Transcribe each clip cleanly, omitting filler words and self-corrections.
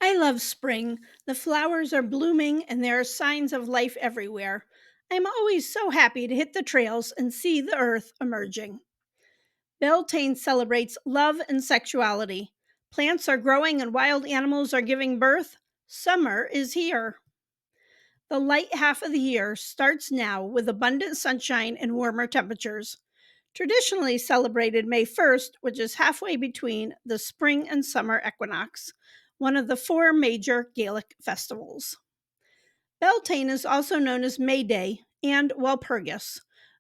I love spring. The flowers are blooming and there are signs of life everywhere. I'm always so happy to hit the trails and see the earth emerging. Beltane celebrates love and sexuality. Plants are growing and wild animals are giving birth. Summer is here. The light half of the year starts now with abundant sunshine and warmer temperatures. Traditionally celebrated May 1st, which is halfway between the spring and summer equinox, one of the four major Gaelic festivals. Beltane is also known as May Day and Walpurgis.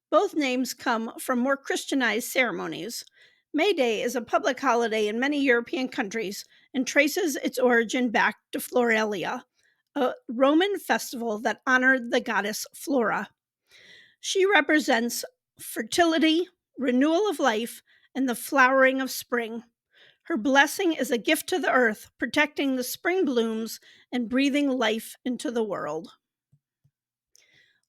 Both names come from more Christianized ceremonies. May Day is a public holiday in many European countries and traces its origin back to Floralia, a Roman festival that honored the goddess Flora. She represents fertility, renewal of life, and the flowering of spring. Her blessing is a gift to the earth, protecting the spring blooms and breathing life into the world.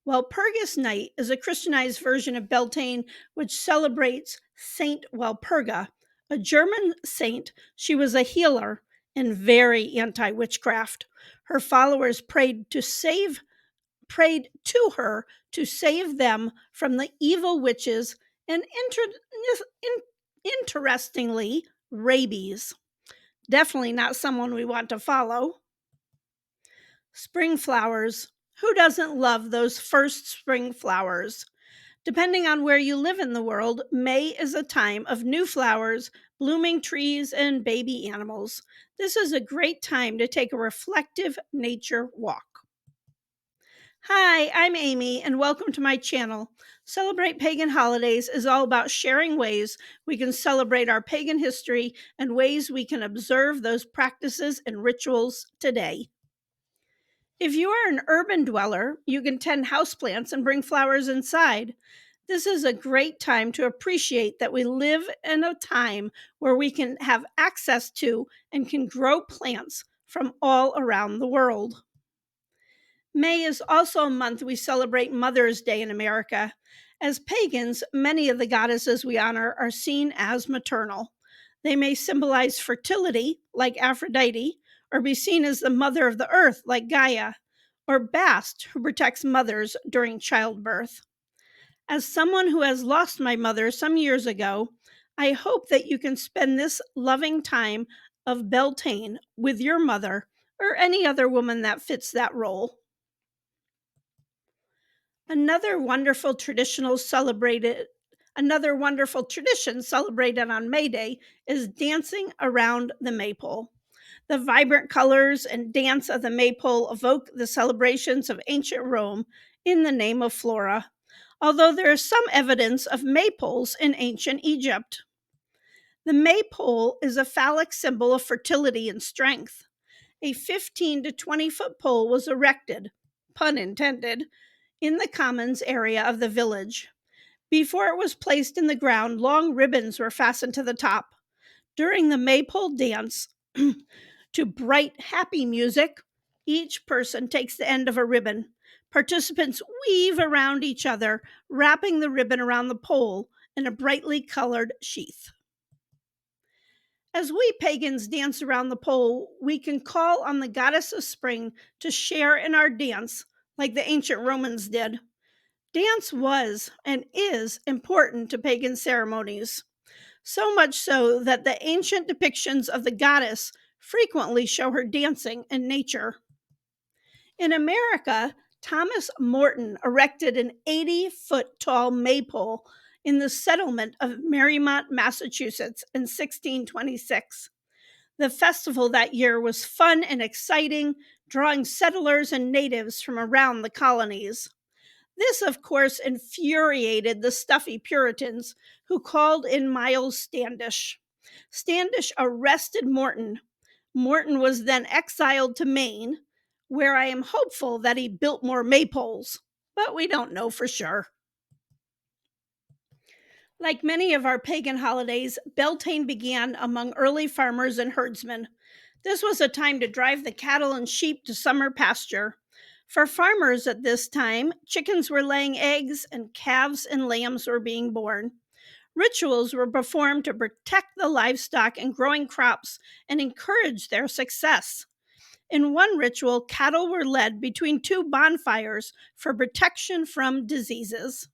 Walpurgis Night is a Christianized version of Beltane, which celebrates Saint Walpurga, a German saint. She was a healer and very anti-witchcraft. Her followers prayed to her to save them from the evil witches and interestingly, rabies. Definitely not someone we want to follow. Spring flowers. Who doesn't love those first spring flowers? Depending on where you live in the world, May is a time of new flowers, blooming trees, and baby animals. This is a great time to take a reflective nature walk. Hi, I'm Amy, and welcome to my channel. Celebrate Pagan Holidays is all about sharing ways we can celebrate our pagan history and ways we can observe those practices and rituals today. If you are an urban dweller, you can tend houseplants and bring flowers inside. This is a great time to appreciate that we live in a time where we can have access to and can grow plants from all around the world. May is also a month we celebrate Mother's Day in America. As pagans, many of the goddesses we honor are seen as maternal. They may symbolize fertility, like Aphrodite, or be seen as the mother of the earth, like Gaia, or Bast, who protects mothers during childbirth. As someone who has lost my mother some years ago, I hope that you can spend this loving time of Beltane with your mother or any other woman that fits that role. Another wonderful tradition celebrated on May Day is dancing around the maypole. The vibrant colors and dance of the maypole evoke the celebrations of ancient Rome in the name of Flora, although there is some evidence of maypoles in ancient Egypt. The maypole is a phallic symbol of fertility and strength. A 15 to 20-foot pole was erected, pun intended, in the commons area of the village. Before it was placed in the ground, long ribbons were fastened to the top. During the maypole dance, to bright, happy music, each person takes the end of a ribbon. Participants weave around each other, wrapping the ribbon around the pole in a brightly colored sheath. As we pagans dance around the pole, we can call on the goddess of spring to share in our dance like the ancient Romans did. Dance was and is important to pagan ceremonies, so much so that the ancient depictions of the goddess frequently show her dancing in nature. In America, Thomas Morton erected an 80-foot tall maypole in the settlement of Mariemont, Massachusetts in 1626. The festival that year was fun and exciting, drawing settlers and natives from around the colonies. This, of course, infuriated the stuffy Puritans, who called in Miles Standish. Standish arrested Morton. Morton was then exiled to Maine, where I am hopeful that he built more maypoles, but we don't know for sure. Like many of our pagan holidays, Beltane began among early farmers and herdsmen. This was a time to drive the cattle and sheep to summer pasture. For farmers at this time, chickens were laying eggs and calves and lambs were being born. Rituals were performed to protect the livestock and growing crops and encourage their success. In one ritual, cattle were led between two bonfires for protection from diseases.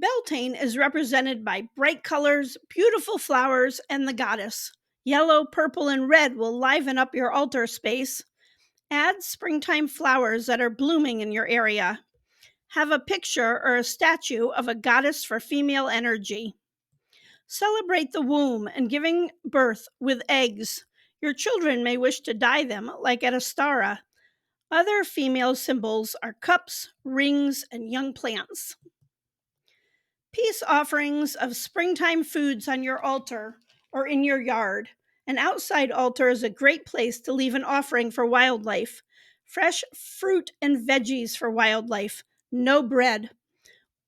Beltane is represented by bright colors, beautiful flowers, and the goddess. Yellow, purple, and red will liven up your altar space. Add springtime flowers that are blooming in your area. Have a picture or a statue of a goddess for female energy. Celebrate the womb and giving birth with eggs. Your children may wish to dye them, like at Astara. Other female symbols are cups, rings, and young plants. Peace offerings of springtime foods on your altar or in your yard. An outside altar is a great place to leave an offering for wildlife. Fresh fruit and veggies for wildlife. No bread.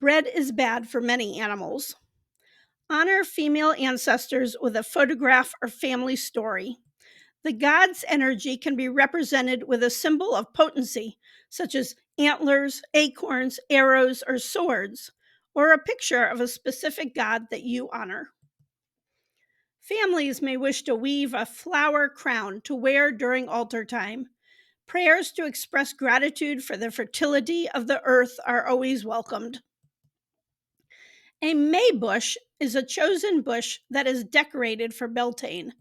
Bread is bad for many animals. Honor female ancestors with a photograph or family story. The god's energy can be represented with a symbol of potency, such as antlers, acorns, arrows, or swords, or a picture of a specific god that you honor. Families may wish to weave a flower crown to wear during altar time. Prayers to express gratitude for the fertility of the earth are always welcomed. A May bush is a chosen bush that is decorated for Beltane.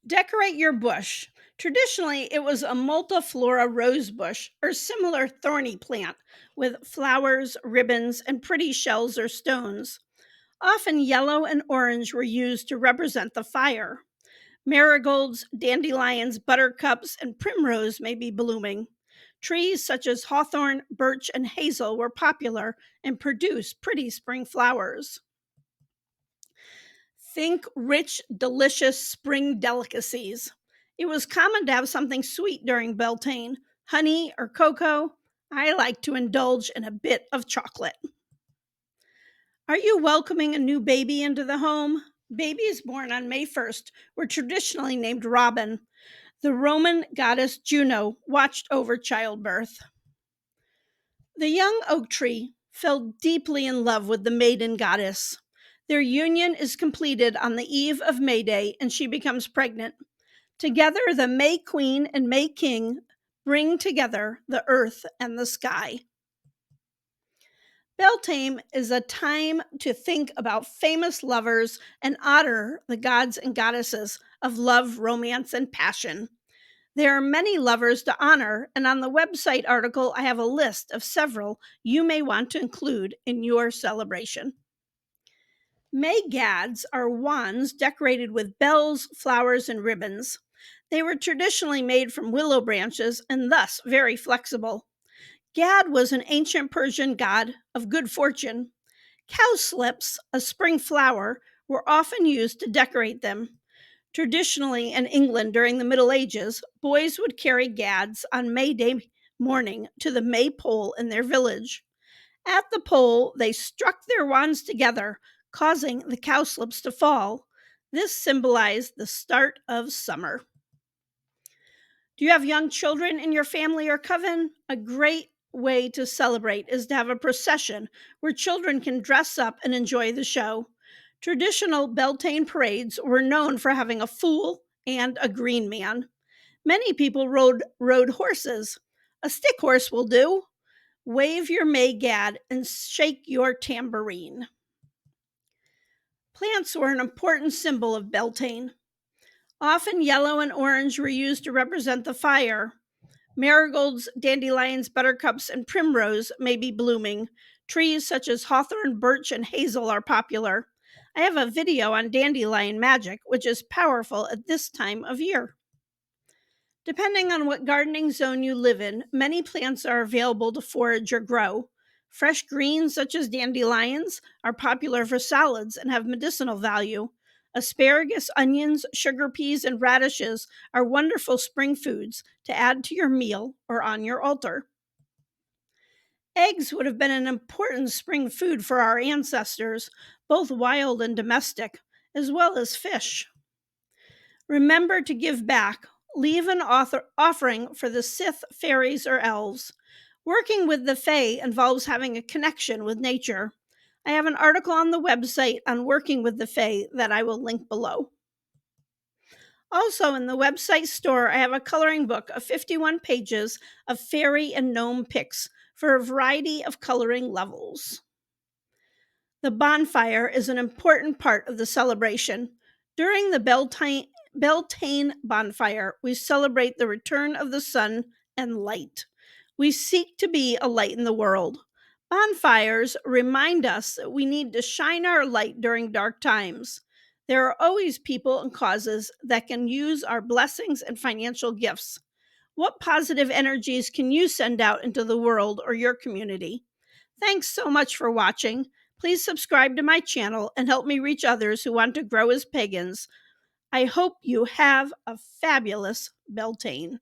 Decorate your bush. Traditionally, it was a multiflora rose bush or similar thorny plant with flowers, ribbons, and pretty shells or stones. Often yellow and orange were used to represent the fire. Marigolds, dandelions, buttercups, and primrose may be blooming. Trees such as hawthorn, birch, and hazel were popular and produced pretty spring flowers. Think rich, delicious spring delicacies. It was common to have something sweet during Beltane, honey or cocoa. I like to indulge in a bit of chocolate. Are you welcoming a new baby into the home? Babies born on May 1st were traditionally named Robin. The Roman goddess Juno watched over childbirth. The young oak tree fell deeply in love with the maiden goddess. Their union is completed on the eve of May Day, and she becomes pregnant. Together, the May Queen and May King bring together the earth and the sky. Beltane is a time to think about famous lovers and honor the gods and goddesses of love, romance, and passion. There are many lovers to honor, and on the website article, I have a list of several you may want to include in your celebration. May gads are wands decorated with bells, flowers, and ribbons. They were traditionally made from willow branches and thus very flexible. Gad was an ancient Persian god of good fortune. Cowslips, a spring flower, were often used to decorate them. Traditionally in England during the Middle Ages, boys would carry gads on May Day morning to the May pole in their village. At the pole, they struck their wands together, causing the cowslips to fall. This symbolized the start of summer. Do you have young children in your family or coven? A great way to celebrate is to have a procession where children can dress up and enjoy the show. Traditional Beltane parades were known for having a fool and a green man. Many people rode horses. A stick horse will do. Wave your May gad and shake your tambourine. Plants were an important symbol of Beltane. Often yellow and orange were used to represent the fire. Marigolds, dandelions, buttercups, and primrose may be blooming. Trees such as hawthorn, birch, and hazel are popular. I have a video on dandelion magic, which is powerful at this time of year. Depending on what gardening zone you live in, many plants are available to forage or grow. Fresh greens, such as dandelions, are popular for salads and have medicinal value. Asparagus, onions, sugar peas, and radishes are wonderful spring foods to add to your meal or on your altar. Eggs would have been an important spring food for our ancestors, both wild and domestic, as well as fish. Remember to give back. Leave an offering for the Sith, fairies, or elves. Working with the Fae involves having a connection with nature. I have an article on the website on working with the Fae that I will link below. Also, in the website store, I have a coloring book of 51 pages of fairy and gnome pics for a variety of coloring levels. The bonfire is an important part of the celebration. During the Beltane bonfire, we celebrate the return of the sun and light. We seek to be a light in the world. Bonfires remind us that we need to shine our light during dark times. There are always people and causes that can use our blessings and financial gifts. What positive energies can you send out into the world or your community? Thanks so much for watching. Please subscribe to my channel and help me reach others who want to grow as pagans. I hope you have a fabulous Beltane.